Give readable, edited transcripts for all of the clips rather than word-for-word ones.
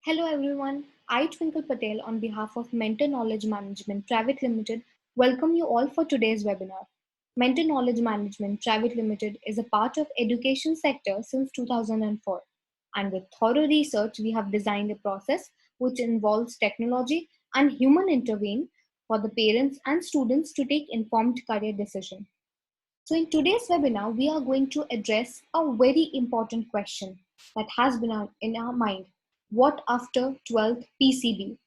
Hello everyone, I Twinkle Patel on behalf of Mentor Knowledge Management Private Limited welcome you all for today's webinar. Mentor Knowledge Management Private Limited is a part of education sector since 2004 and with thorough research we have designed a process which involves technology and human intervene for the parents and students to take informed career decision. So in today's webinar, we are going to address a very important question that has been in our mind. What after 12th PCB?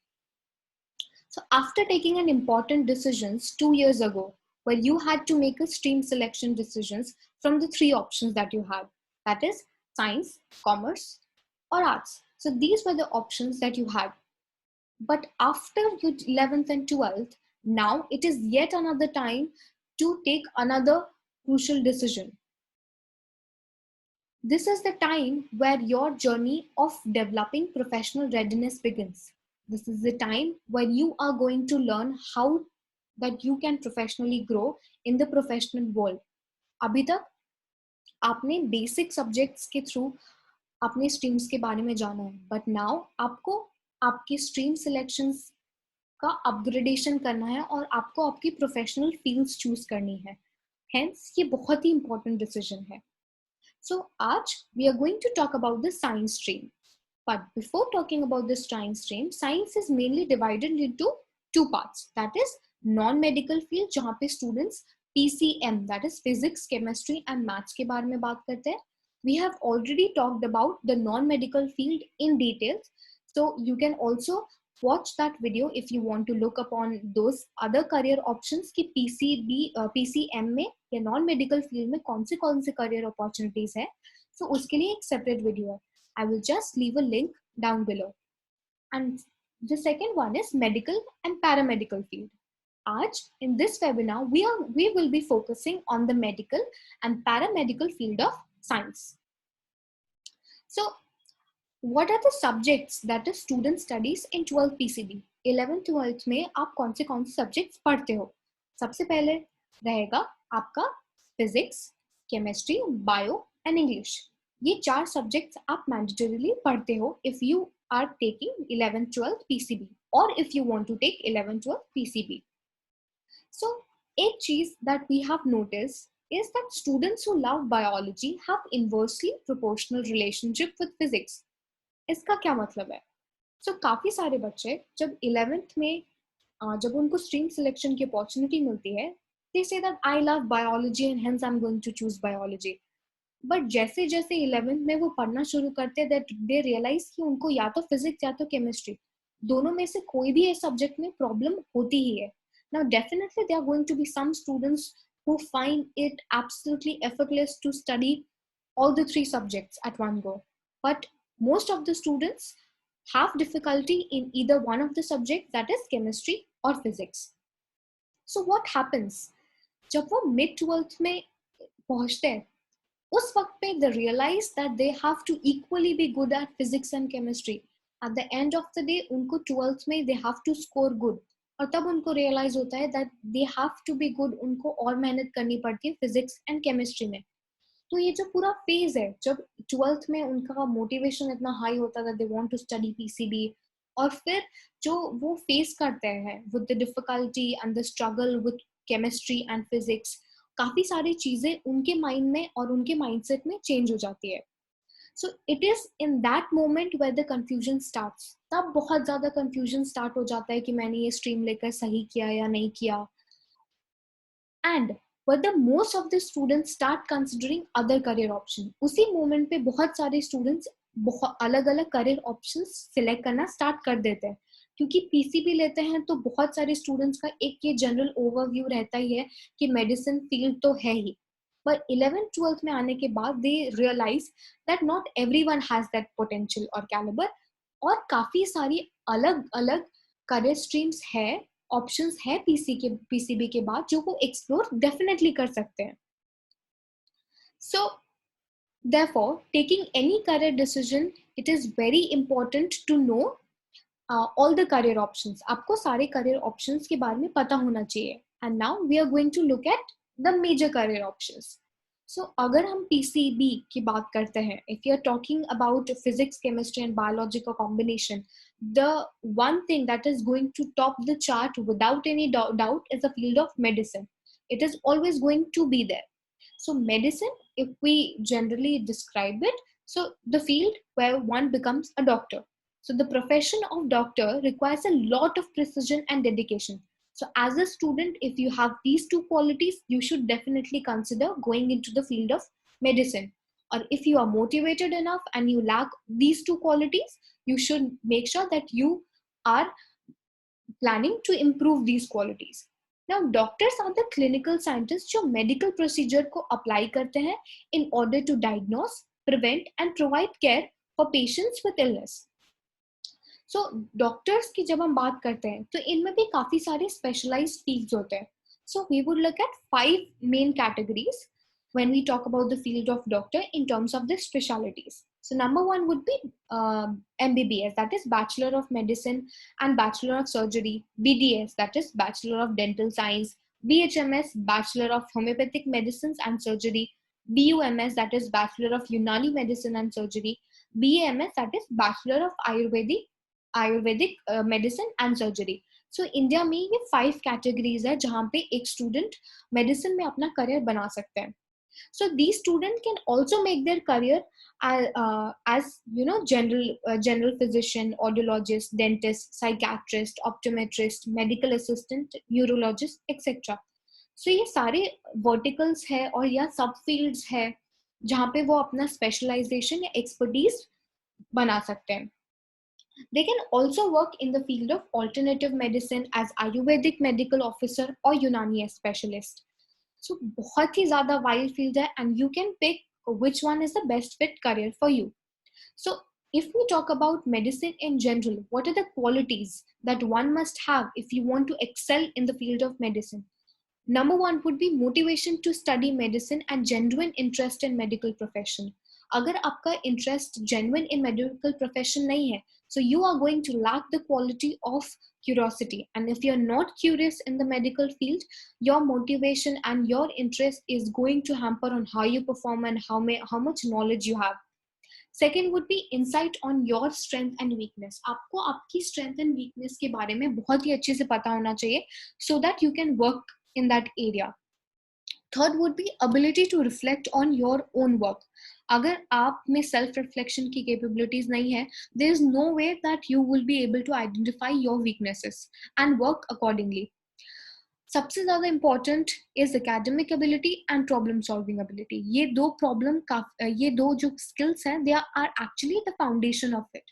So after taking an important decisions 2 years ago, where you had to make a stream selection decisions from the three options that you had, that is science, commerce, or arts. So these were the options that you had. But after your 11th and 12th, now it is yet another time to take another crucial decision. This is the time where your journey of developing professional readiness begins. This is the time where you are going to learn how that you can professionally grow in the professional world. अभी तक आपने basic subjects के through अपने streams के बारे में जाना है, बट नाउ आपको आपकी स्ट्रीम सिलेक्शंस का अपग्रेडेशन करना है और आपको आपकी प्रोफेशनल फील्ड्स चूज करनी है. हेंस ये बहुत ही इंपॉर्टेंट डिसीजन है. So, Aj, we are going to talk about the science stream. But before talking about the science stream, science is mainly divided into two parts. That is non-medical field, जहाँ पे students PCM, that is physics, chemistry and maths के बारे में बात करते हैं. We have already talked about the non-medical field in details. So you can also watch that video if you want to look upon those other career options कि PCM में या non medical field में कौन से career opportunities है. So उसके लिए एक separate video है. I will just leave a link down below. And the second one is medical and paramedical field. Aj, in this webinar, we will be focusing on the medical and paramedical field of science. So what are the subjects that a student studies in 12th PCB? 11th 12th में आप कौन से subjects पढ़ते हो? सबसे पहले रहेगा आपका physics, chemistry, bio and English. ये चार subjects आप mandatorily पढ़ते हो if you are taking 11th 12th PCB or if you want to take 11th 12th PCB. So एक चीज that we have noticed is that students who love biology have inversely proportional relationship with physics. इसका क्या मतलब है? काफी सारे बच्चे जब 11th में जब उनको स्ट्रीम सिलेक्शन की अपॉर्चुनिटी मिलती है, they say that I love biology and hence I'm going to choose biology. But जैसे जैसे 11th में वो पढ़ना शुरू करते हैं, that they realize कि उनको या तो फिजिक्स या तो केमिस्ट्री, दोनों में से कोई भी एक सब्जेक्ट में प्रॉब्लम होती ही है. Now definitely there are going to be some students who find it absolutely effortless to study all the three subjects at one go. But most of the students have difficulty in either one of the subjects, that is chemistry or physics. So what happens? जब वो mid 12th में पहुंचते हैं, उस वक्त पे they realize that they have to equally be good at physics and chemistry. At the end of the day, उनको 12th में they have to score good. और तब उनको realize होता है that they have to be good, उनको और मेहनत करनी पड़ती है physics and chemistry में. तो ये जो पूरा फेज है, जब 12th में उनका मोटिवेशन इतना हाई होता था, they want to study PCB, और फिर जो वो फेस करते हैं with the difficulty and the struggle with chemistry and physics, काफी सारी चीजें उनके माइंड में और उनके माइंडसेट में चेंज हो जाती है. So it is in that moment where the confusion starts. तब बहुत ज्यादा कंफ्यूजन स्टार्ट हो जाता है कि मैंने ये स्ट्रीम लेकर सही किया या नहीं किया. And whether most of the students start considering other career option. उसी moment पे बहुत सारे students बहुत अलग अलग career options select करना start कर देते हैं, क्योंकि PCB लेते हैं तो बहुत सारे students का एक ये general overview रहता ही है कि medicine field तो है ही. But 11th 12th में आने के बाद they realize that not everyone has that potential or caliber, और काफी सारी अलग अलग career streams है, ऑप्शंस है पीसीबी के बाद जो वो एक्सप्लोर डेफिनेटली कर सकते हैं. सो therefore taking any career decision, it is very important to know all the career options. आपको सारे career options के बारे में पता होना चाहिए. And now we are going to look at the major career options. अगर हम PCB की बात करते हैं, if you're talking about physics, chemistry and biology का combination, the one thing that is going to top the chart without any doubt is the field of medicine. It is always going to be there. So medicine, if we generally describe it, so the field where one becomes a doctor. So the profession of doctor requires a lot of precision and dedication. So as a student, if you have these two qualities, you should definitely consider going into the field of medicine. Or if you are motivated enough and you lack these two qualities, you should make sure that you are planning to improve these qualities. Now, doctors are the clinical scientists जो medical procedure को apply करते हैं in order to diagnose, prevent and provide care for patients with illness. Doctors की जब हम बात करते हैं तो इनमें भी काफी सारे स्पेशलाइज्ड फील्ड्स होते हैं. We would look at 5 main categories when we talk about the field of doctor in terms of the specialties. So number one would be MBBS, that is Bachelor of Medicine and Bachelor of Surgery. BDS, that is Bachelor of Dental Science. BHMS, Bachelor of Homeopathic Medicines and Surgery. BUMS, that is Bachelor of Unani Medicine and Surgery. BAMS, that is Bachelor of Ayurvedic medicine and surgery. So India में ये 5 categories है जहाँ पे एक student medicine में अपना career बना सकते हैं. So these students can also make their career as general physician, audiologist, dentist, psychiatrist, optometrist, medical assistant, neurologist, etc. So ये सारे verticals है और या सब fields है जहाँ पे वो अपना specialization या expertise बना सकते हैं. They can also work in the field of alternative medicine as Ayurvedic medical officer or Unani specialist. So बहुत ही ज़्यादा wide field है and you can pick which one is the best fit career for you. So if we talk about medicine in general, what are the qualities that one must have if you want to excel in the field of medicine? Number one would be motivation to study medicine and genuine interest in medical profession. अगर आपका interest genuine in medical profession नहीं है, so you are going to lack the quality of curiosity. And if you're not curious in the medical field, your motivation and your interest is going to hamper on how you perform and how much knowledge you have. Second would be insight on your strength and weakness. आपको आपकी strength and weakness के बारे में बहुत ही अच्छे से पता होना चाहिए so that you can work in that area. Third would be ability to reflect on your own work. अगर आप में self reflection की capabilities नहीं है, there is no way that you will be able to identify your weaknesses and work accordingly. सबसे ज़्यादा important is academic ability and problem solving ability. ये दो जो skills हैं, they are actually the foundation of it.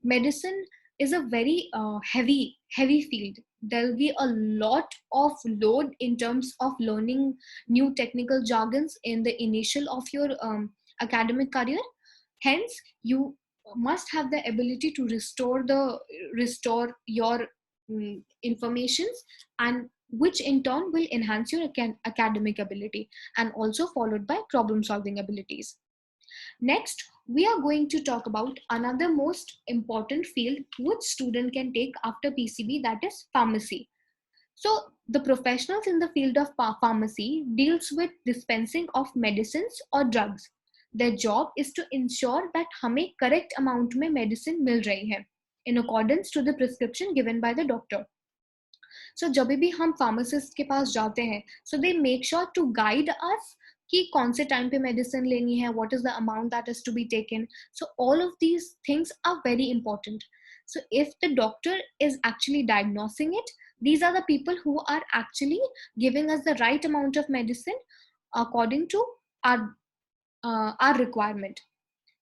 Medicine is a very heavy field. There will be a lot of load in terms of learning new technical jargons in the initial of your academic career. Hence, you must have the ability to restore your informations, and which in turn will enhance your academic ability and also followed by problem solving abilities. Next, we are going to talk about another most important field which student can take after PCB, that is pharmacy. So the professionals in the field of pharmacy deals with dispensing of medicines or drugs. Their job is to ensure that हमें correct amount में medicine मिल रही है in accordance to the prescription given by the doctor. So जब भी हम pharmacist के पास जाते हैं, so they make sure to guide us कि कौन से टाइम पे मेडिसिन लेनी है, what is the amount that is to be taken. So all of these things are very important. So if the doctor is actually diagnosing it, these are the people who are actually giving us the right amount of medicine according to our requirement.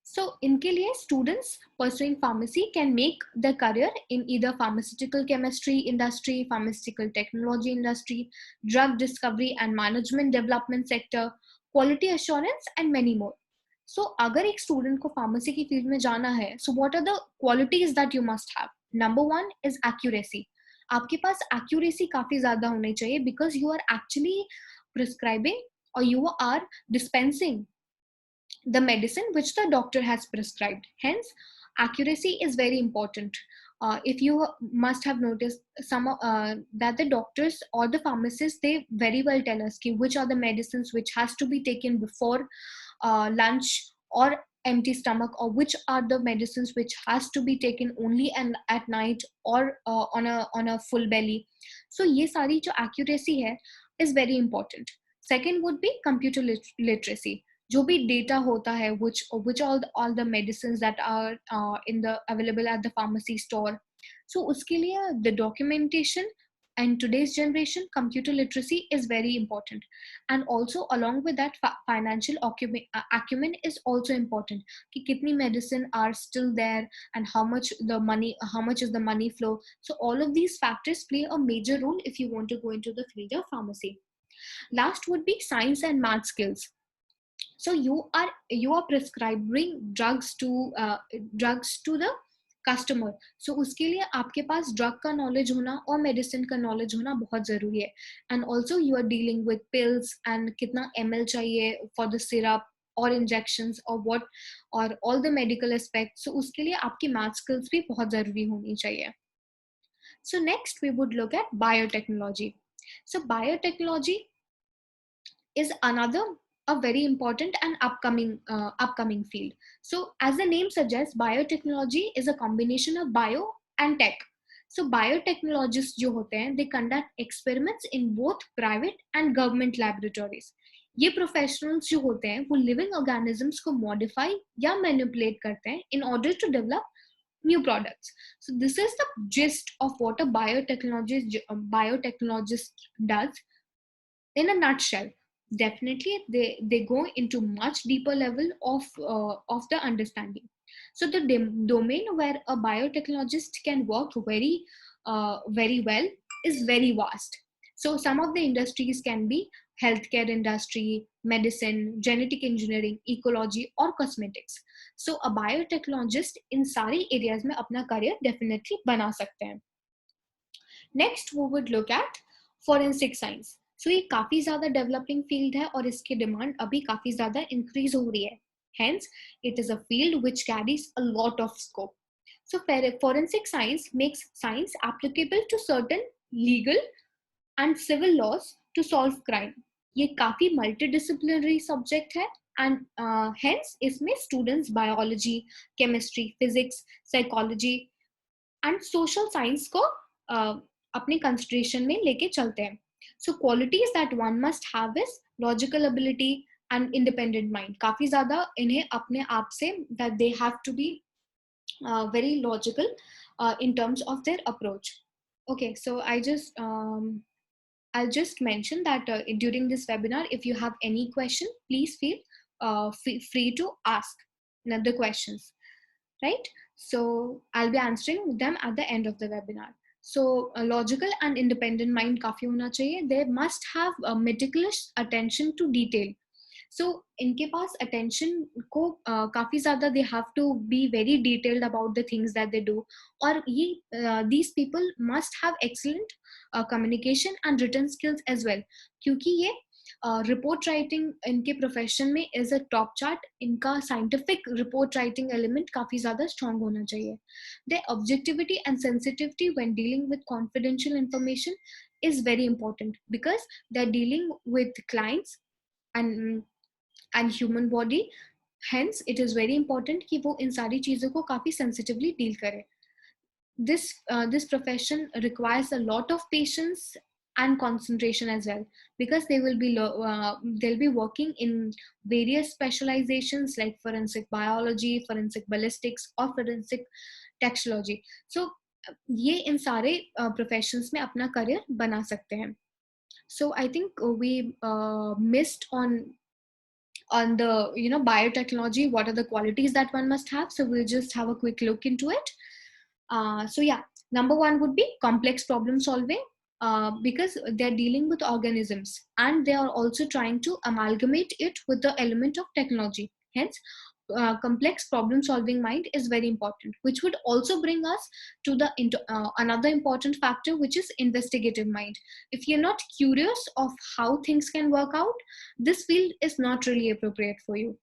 So इनके लिए students pursuing pharmacy can make their career in either pharmaceutical chemistry industry, pharmaceutical technology industry, drug discovery and management development sector, quality assurance and many more. So अगर एक student को pharmacy की field में जाना है, so what are the qualities that you must have? Number one is accuracy. आपके पास accuracy काफी ज़्यादा होनी चाहिए because you are actually prescribing or you are dispensing the medicine which the doctor has prescribed. Hence, Accuracy is very important. If you must have noticed that the doctors or the pharmacists, they very well tell us which are the medicines which has to be taken before lunch or empty stomach, or which are the medicines which has to be taken only and at night or on a full belly. So ये सारी जो accuracy है is very important. Second would be computer literacy. जो भी data होता है, which all the medicines that are in the available at the pharmacy store. So उसके लिए the documentation, and today's generation computer literacy is very important. And also along with that, financial acumen is also important. कि कितनी medicine are still there, and how much is the money flow. So all of these factors play a major role if you want to go into the field of pharmacy. Last would be science and math skills. So you are prescribing drugs to the customer. So उसके लिए आपके पास drug का knowledge होना और medicine का knowledge होना बहुत जरूरी है. And also you are dealing with pills and कितना ml चाहिए फॉर द सिरप और इंजेक्शंस और व्हाट और all the medical aspects. So उसके लिए आपकी मैथ स्किल्स भी बहुत जरूरी होनी चाहिए. So next we would look at biotechnology. So biotechnology is another a very important and upcoming field. So as the name suggests, biotechnology is a combination of bio and tech. So biotechnologists जो होते हैं, they conduct experiments in both private and government laboratories. ये professionals जो होते हैं वो living organisms को modify या manipulate करते हैं in order to develop new products. So this is the gist of what a biotechnologist does in a nutshell. Definitely they go into much deeper level of the understanding. So the domain where a biotechnologist can work very well is very vast. So some of the industries can be healthcare industry, medicine, genetic engineering, ecology or cosmetics. So a biotechnologist in सारी areas में अपना career definitely बना सकते हैं. Next we would look at forensic science. सो ये काफी ज्यादा developing field है और इसकी डिमांड अभी काफी ज्यादा इंक्रीज हो रही है. Hence, it is a field which carries a lot of scope. So forensic science makes science applicable to certain legal and civil laws to solve crime. ये काफी multidisciplinary subject है and hence इसमें students biology, chemistry, physics, psychology and social science को अपने consideration में लेके चलते हैं. So qualities that one must have is logical ability and independent mind. काफी ज़्यादा इन्हें अपने आप से that they have to be very logical in terms of their approach. Okay, so I'll just mention that during this webinar, if you have any question, please feel free to ask the questions, right? So I'll be answering them at the end of the webinar. So a logical and independent mind काफी होना चाहिए. They must have a meticulous attention to detail. So इनके पास attention को काफी ज़्यादा they have to be very detailed about the things that they do. और ये these people must have excellent communication and written skills as well. क्योंकि ये report writing इनके profession में इज अ टॉप चार्ट. इनका साइंटिफिक रिपोर्ट राइटिंग एलिमेंट काफी ज्यादा strong होना चाहिए. The objectivity and sensitivity when dealing with confidential information is very important because they're dealing with clients and human body. Hence it is very important कि वो इन सारी चीजों को काफी sensitively deal करे. This profession requires a lot of patience and concentration as well, because they'll be working in various specializations like forensic biology, forensic ballistics or forensic toxicology. So ये इन सारे professions में अपना career बना सकते हैं. So I think we missed on the biotechnology, what are the qualities that one must have. So we'll just have a quick look into it. So yeah, number one would be complex problem solving, because they're dealing with organisms and they are also trying to amalgamate it with the element of technology. Hence, complex problem solving mind is very important, which would also bring us to the another important factor, which is investigative mind. If you're not curious of how things can work out, this field is not really appropriate for you.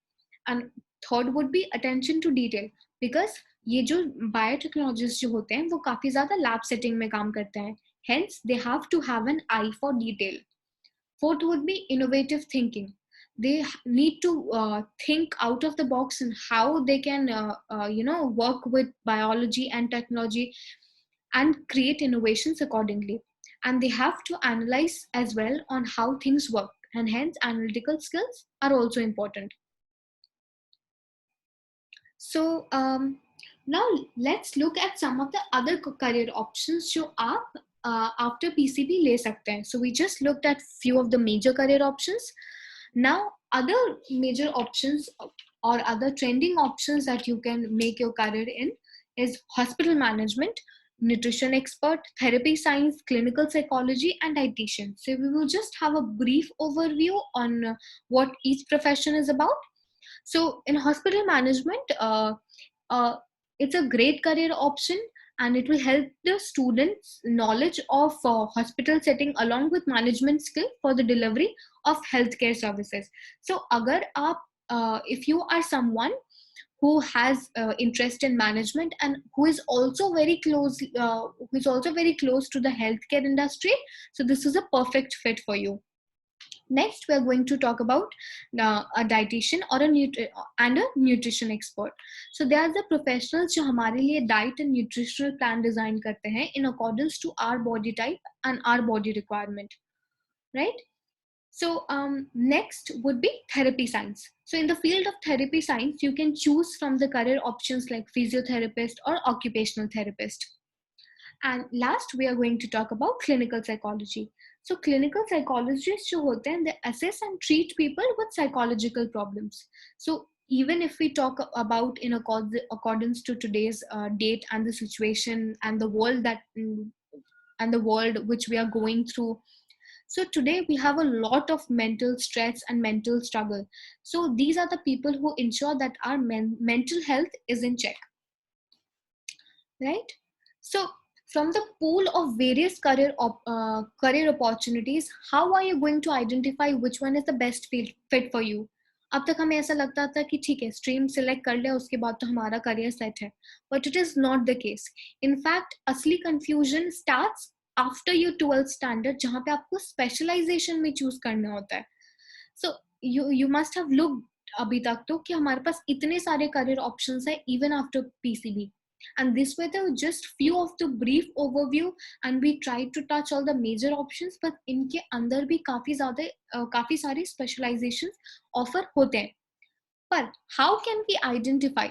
And third would be attention to detail, because ये जो biotechnologist जो होते हैं वो काफी ज्यादा lab setting में काम करते हैं, hence they have to have an eye for detail. Fourth would be innovative thinking. They need to think out of the box and how they can work with biology and technology and create innovations accordingly. And they have to analyze as well on how things work, and hence analytical skills are also important. So now let's look at some of the other career options जो आप after PCB ले सकते हैं. So we just looked at few of the major career options. Now other major options or other trending options that you can make your career in is hospital management, nutrition expert, therapy science, clinical psychology, and dietitian. So we will just have a brief overview on what each profession is about. So in hospital management, uh, it's a great career option, and it will help the students knowledge of hospital setting along with management skill for the delivery of healthcare services. So agar aap if you are someone who has interest in management and who is also very close to the healthcare industry, so this is a perfect fit for you. Next, we are going to talk about a dietitian or a nutrition expert. So they are the professionals जो हमारे लिए diet and nutritional plan design करते हैं in accordance to our body type and our body requirement, right? So next would be therapy science. So in the field of therapy science, you can choose from the career options like physiotherapist or occupational therapist. And last, we are going to talk about clinical psychology. So clinical psychologists जो होते हैं, they assess and treat people with psychological problems. So even if we talk about in accordance to today's date and the situation and the world which we are going through, so today we have a lot of mental stress and mental struggle. So these are the people who ensure that our mental health is in check, right? So from the pool of various career opportunities, how are you going to identify which one is the best fit for you? अब तक हमें ऐसा लगता था कि ठीक है, stream select कर ले, उसके बाद तो हमारा करियर सेट है, but it is not the case. In fact असली confusion starts after your 12th standard, जहाँ पे आपको स्पेशलाइजेशन में चूज करना होता है. So you must have look अभी तक तो कि हमारे पास इतने सारे करियर ऑप्शंस है even after PCB. And this were the just few of the brief overview, and we tried to touch all the major options, but इनके अंदर भी काफी सारी specializations offer होते हैं. पर how can we identify?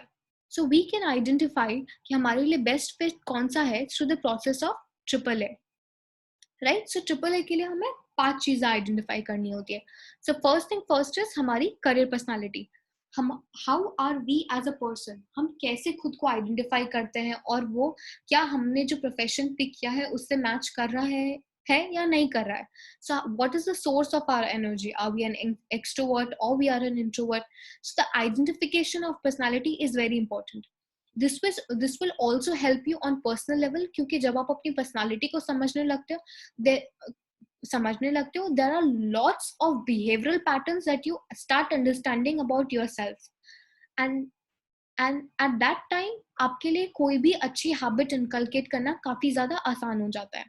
So we can identify कि हमारे लिए best fit कौन सा है through the process of AAA, right? So AAA के लिए हमें 5 चीजें आइडेंटिफाई करनी होती है. So first thing first is हमारी career personality. हम how are we as a person, हम कैसे खुद को आइडेंटिफाई करते हैं, और वो क्या हमने जो प्रोफेशन पिक किया है उससे मैच कर रहा है या नहीं कर रहा है. So what is the source of our energy, are we an extrovert और we are an introvert. So the identification of personality is very important. this will also help you on personal level, क्योंकि जब आप अपनी personality को समझने लगते हो, there are lots of behavioral patterns that you start understanding about yourself, and at that time आपके लिए कोई भी अच्छी हैबिट इनकलकेट करना काफी ज्यादा आसान हो जाता है.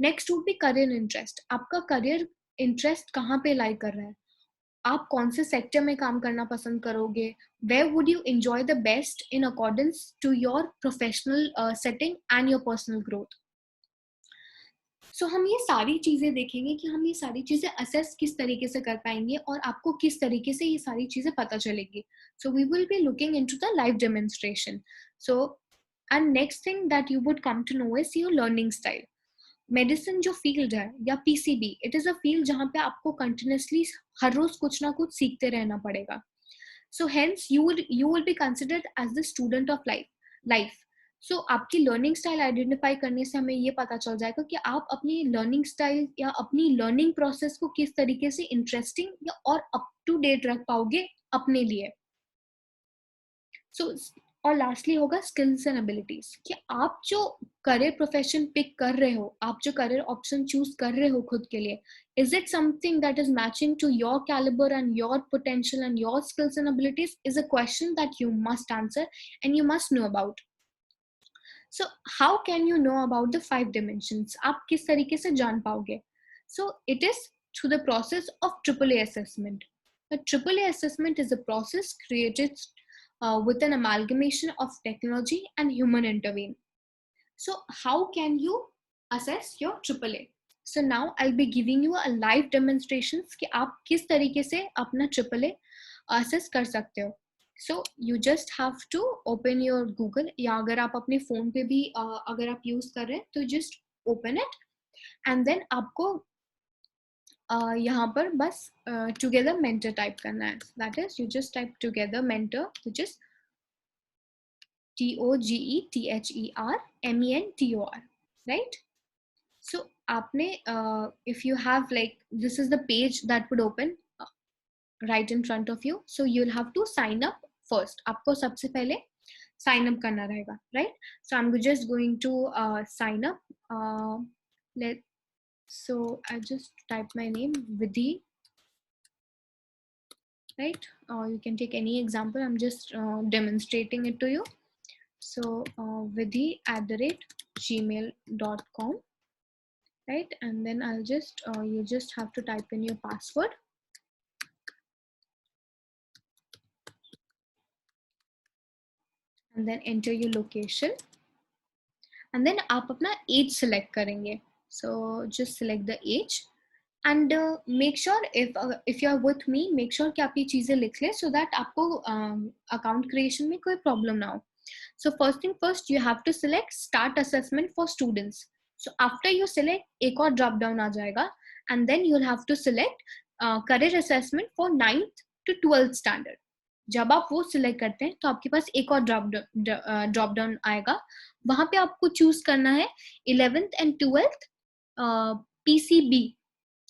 Next would be career interest. आपका करियर इंटरेस्ट कहाँ पे लाई कर रहा है, आप कौन से सेक्टर में काम करना पसंद करोगे, where would you enjoy the best in accordance to your professional setting and your personal growth. सो हम ये सारी चीजें देखेंगे कि हम ये सारी चीजें असेस किस तरीके से कर पाएंगे और आपको किस तरीके से ये सारी चीजें पता चलेगी. So we will be looking into the live demonstration. So and next thing that you would come to know is your learning style. Medicine जो फील्ड है या PCB, it is a field जहाँ पे आपको कंटिन्यूसली हर रोज कुछ ना कुछ सीखते रहना पड़ेगा. So hence you will be considered as the student of life. So आपकी लर्निंग स्टाइल आइडेंटिफाई करने से हमें ये पता चल जाएगा कि आप अपनी लर्निंग स्टाइल या अपनी लर्निंग प्रोसेस को किस तरीके से इंटरेस्टिंग या और अप टू डेट रख पाओगे अपने लिए. सो और लास्टली होगा स्किल्स एंड एबिलिटीज, कि आप जो करियर प्रोफेशन पिक कर रहे हो, आप जो करियर ऑप्शन चूज कर रहे हो खुद के लिए, is it something that is matching to your caliber and your potential and your skills and abilities, is a question that you must answer and you must know about. So how can you know about the 5 dimensions? आप किस तरीके से जान पाओगे? So it is through the process of AAA assessment. A AAA assessment is a process created with an amalgamation of technology and human intervene. So how can you assess your AAA? So now I'll be giving you a live demonstrations कि आप किस तरीके से अपना AAA assess कर सकते हो. So you just have to open your Google, या अगर आप अपने फोन पे भी अगर आप यूज कर रहे हैं तो just open it and then आपको यहाँ पर बस together mentor टाइप करना है. That is, you just type together mentor, which is TOGETHERMENTOR, right? So आपने if you have like, this is the page that would open right in front of you, so you'll have to sign up first. आपको सबसे पहले sign up करना रहेगा, right? So I'm just going to sign up. So I just type my name, Vidhi, right? You can take any example. I'm just demonstrating it to you. So vidhi@gmail.com, right? And then I'll just you just have to type in your password. And then enter your location. And then आप अपना age select करेंगे. So just select the age. And make sure if you are with me, make sure कि आप ये चीजें लिख लें so that आपको account creation में कोई problem ना हो. So first thing first, you have to select start assessment for students. So after you select, एक और drop down आ जाएगा and then you'll have to select career assessment for 9th to 12th standard. जब आप वो select करते हैं तो आपके पास एक और ड्रॉप डाउन आएगा. वहां पे आपको चूज करना है 11th and 12th PCB,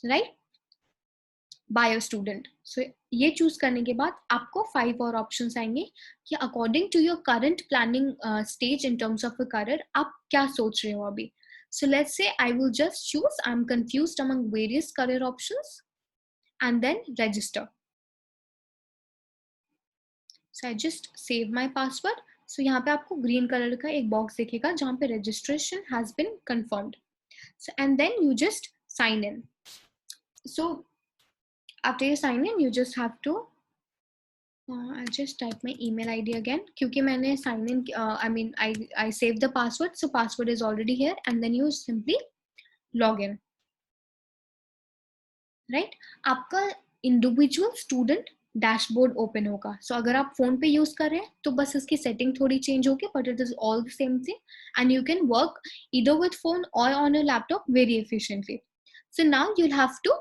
right, bio student. So ये चूज करने के बाद आपको 5 और ऑप्शंस आएंगे कि according to your current planning stage in terms of a career आप क्या सोच रहे हो अभी. So let's say I will just choose, I'm confused among various career options, and then register. So I just save my password. So यहाँ पे आपको green color का एक box दिखेगा जहाँ पे registration has been confirmed. So and then you just sign in. So after you sign in, you just have to I'll just type my email ID again क्योंकि मैंने sign in I saved the password, so password is already here, and then you simply log in, right? आपका individual student dashboard open होगा. सो अगर आप phone पे use कर रहे हैं तो बस इसकी सेटिंग थोड़ी चेंज होगी, but it is all the same thing and you can work either with phone और on a laptop very efficiently. So now you have to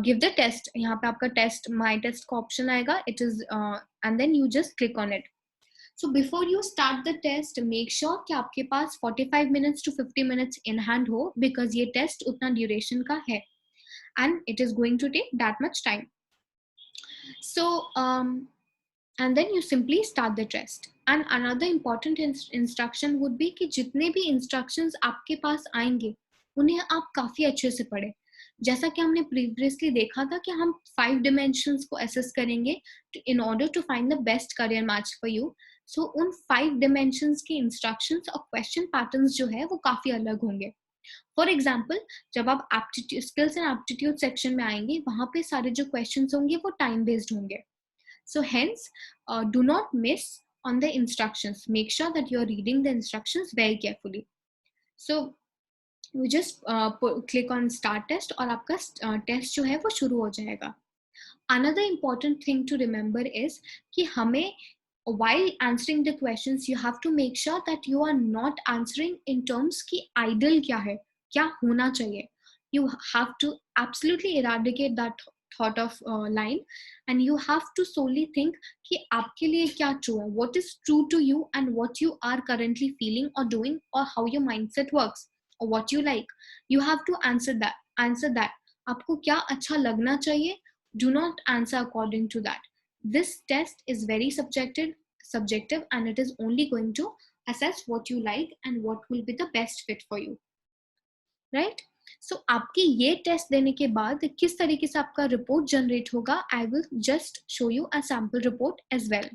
give the test. यहाँ पे आपका टेस्ट, माई टेस्ट का option आएगा. It is and then you just click on it. So before you start the test, make sure कि आपके पास 45 minutes to 50 minutes in hand हो, because ये test उतना duration का है and it is going to take that much time. So and then you simply start the test. And another important instruction would be कि जितने भी instructions आपके पास आएंगे उन्हें आप काफी अच्छे से पढ़ें. जैसा कि हमने previously देखा था कि हम 5 dimensions को assess करेंगे in order to find the best career match for you. So उन 5 dimensions के instructions और question patterns जो है वो काफी अलग होंगे. फॉर एग्जाम्पल, जब आप aptitude, skills and aptitude section में आएंगे वहां पे सारे जो क्वेश्चंस होंगे वो टाइम बेस्ड होंगे. So hence do not miss on the instructions. Make sure that you are reading the instructions very carefully. So you just click on start test और आपका टेस्ट जो है वो शुरू हो जाएगा. Another important thing to remember is कि हमें while answering the questions you have to make sure that you are not answering in terms कि ideal क्या है, क्या होना चाहिए. You have to absolutely eradicate that thought of line, and you have to solely think कि आपके लिए क्या true है, what is true to you and what you are currently feeling or doing, or how your mindset works, or what you like. You have to answer that. आपको क्या अच्छा लगना चाहिए. Do not answer according to that. This test is very subjective, subjective and it is only going to assess what you like and what will be the best fit for you, right? So आपके ये test देने के बाद किस तरीके से आपका report generate होगा, I will just show you a sample report as well.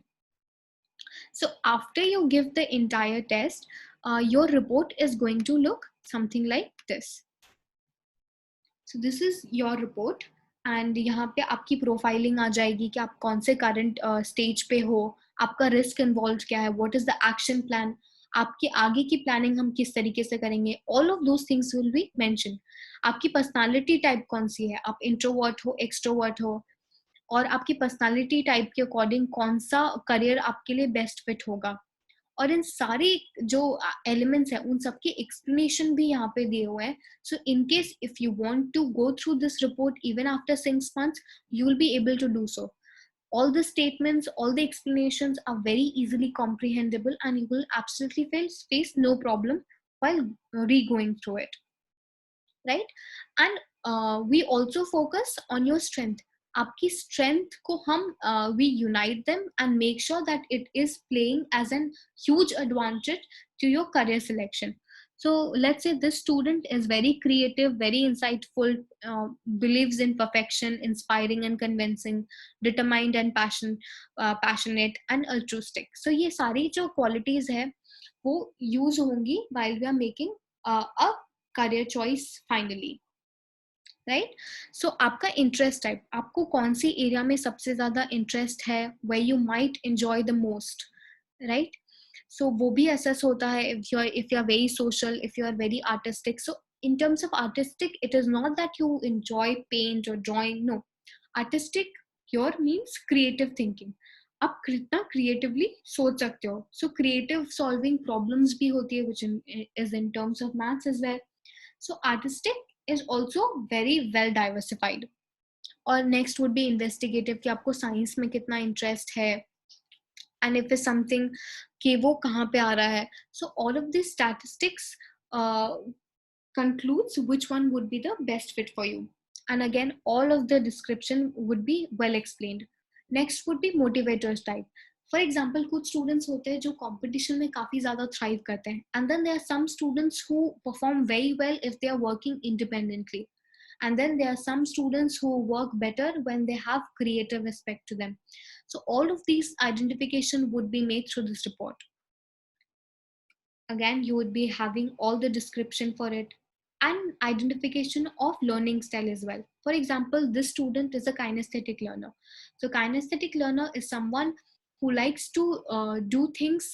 So after you give the entire test, your report is going to look something like this. So this is your report and यहाँ पे आपकी profiling आ जाएगी कि आप कौन से current stage पे हो, आपका रिस्क इन्वॉल्व क्या है, what is the action plan, आपके आगे की प्लानिंग हम किस तरीके से करेंगे, all of those things will be mention. आपकी पर्सनालिटी टाइप कौन सी है, आप इंट्रोवर्ट हो, एक्सट्रोवर्ट हो, और आपकी पर्सनालिटी टाइप के अकॉर्डिंग कौन सा करियर आपके लिए बेस्ट फिट होगा. और इन सारे जो एलिमेंट्स है उन सबके एक्सप्लेनेशन भी यहाँ पे दिए हुए हैं. So in case if you want to go through this report even after 6 months, you will be able to do so. All the statements, all the explanations are very easily comprehensible and you will absolutely face no problem while re-going through it, right? And we also focus on your strength. आपकी strength को हम we unite them and make sure that it is playing as an huge advantage to your career selection. So let's say this student is very creative, very insightful, believes in perfection, inspiring and convincing, determined and passionate and altruistic. So ये सारी जो qualities है वो use होंगी while we are making a career choice finally. Right. So आपका interest type, आपको कौन सी area में सबसे ज्यादा इंटरेस्ट है, where you might enjoy the most, right? So वो भी assess होता है. if you are very social, if you are very artistic. So in terms of artistic, it is not that you enjoy paint or drawing. No, artistic here means creative thinking. आप कितना creatively सोच सकते हो. So creative solving problems भी होती है, which is in terms of maths as well. So artistic is also very well diversified. और next would be investigative, कि आपको साइंस में कितना इंटरेस्ट है, and if it's something कि वो कहाँ पे आ रहा है. So all of these statistics concludes which one would be the best fit for you. And again, all of the description would be well explained. Next would be motivators type. For example, कुछ students होते हैं जो competition में काफी ज़्यादा thrive करते हैं, and then there are some students who perform very well if they are working independently, and then there are some students who work better when they have creative aspect to them. So all of these identification would be made through this report. Again, you would be having all the description for it and identification of learning style as well. For example, this student is a kinesthetic learner. So kinesthetic learner is someone who likes to do things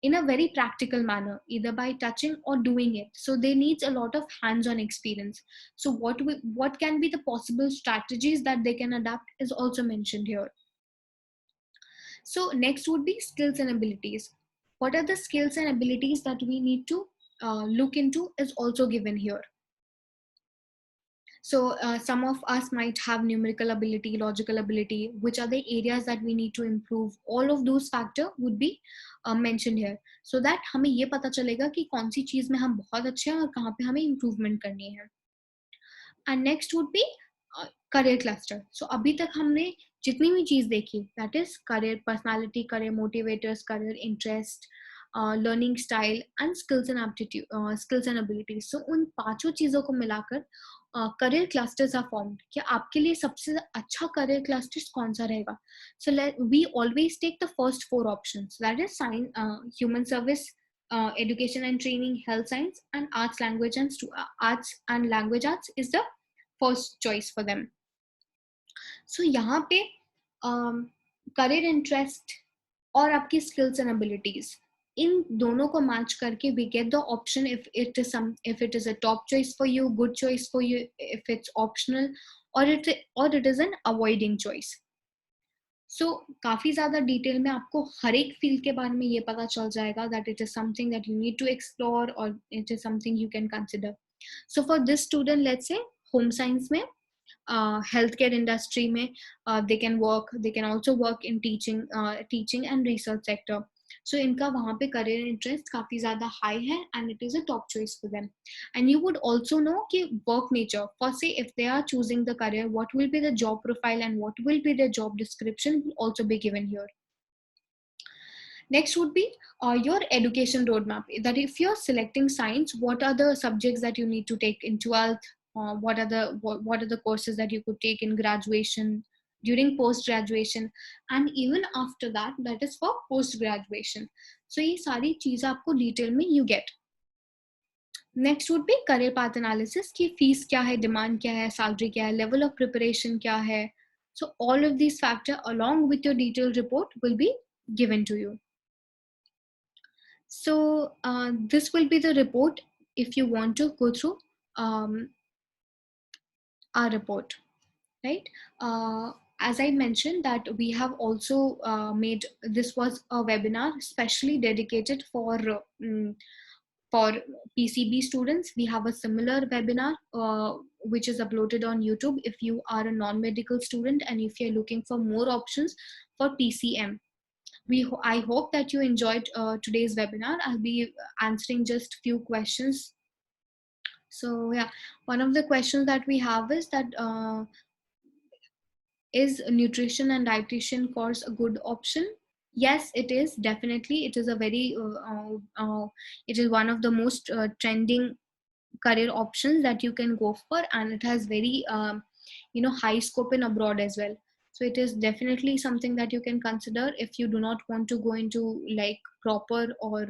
in a very practical manner, either by touching or doing it. So they needs a lot of hands-on experience. So what can be the possible strategies that they can adapt is also mentioned here. So next would be skills and abilities. What are the skills and abilities that we need to look into is also given here. So some of us might have numerical ability, logical ability, which are the areas that we need to improve. All of those factors would be mentioned here, so that हमें ये पता चलेगा कि कौन सी चीज में हम बहुत अच्छे हैं और कहाँ पे हमें improvement करनी है. And next would be career cluster. So अभी तक हमने जितनी भी चीज देखी, that is career personality, career motivators, career interest, learning style and skills and aptitude, skills and abilities. So उन पांचों चीजों को मिलाकर career clusters are formed. कि आपके लिए सबसे अच्छा career clusters कौन सा रहेगा? So we always take the first 4 options. That is science, human service, education and training, health science, and arts, language and arts and language arts is the first choice for them. So यहाँ पे career interest और आपकी skills and abilities, इन दोनों को match करके we get the option if it is a top choice for you, good choice for you, if it's optional, or it is an avoiding choice. So काफी ज़्यादा detail में आपको हर एक field के बारे में ये पता चल जाएगा that it is something that you need to explore or it is something you can consider. So for this student, let's say home science में, healthcare industry में, they can also work in teaching and research sector. So इनका वहाँ पे career interest काफी ज़्यादा high है and it is a top choice for them. And you would also know कि work nature, for say if they are choosing the career, what will be the job profile and what will be the job description will also be given here. Next would be your education roadmap. That if you're selecting science, what are the subjects that you need to take in 12th? What are the courses that you could take in graduation, during post graduation, and even after that, that is for post graduation. So ये सारी चीज़ आपको detail में you get. Next would be career path analysis की fees क्या है, demand क्या है, salary क्या है, लेवल ऑफ प्रिपरेशन क्या है. So all of these factors along with your detailed report will be given to you. So this will be the report if you want to go through our report, right? As I mentioned that we have also made, this was a webinar specially dedicated for PCB students. We have a similar webinar which is uploaded on YouTube if you are a non-medical student and if you're looking for more options for PCM. I hope that you enjoyed today's webinar. I'll be answering just few questions. So yeah, one of the questions that we have is that is nutrition and dietitian course a good option? Yes, it is. Definitely, it is a very it is one of the most trending career options that you can go for, and it has very high scope in abroad as well. So it is definitely something that you can consider if you do not want to go into like proper or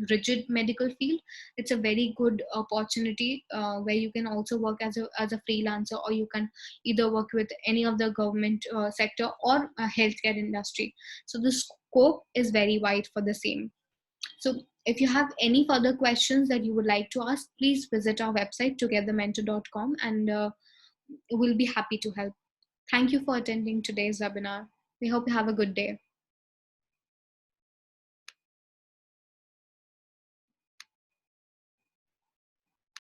rigid medical field. It's a very good opportunity where you can also work as a freelancer, or you can either work with any of the government sector or a healthcare industry. So the scope is very wide for the same. So if you have any further questions that you would like to ask, please visit our website togethermentor.com, and we'll be happy to help. Thank you for attending today's webinar. We hope you have a good day.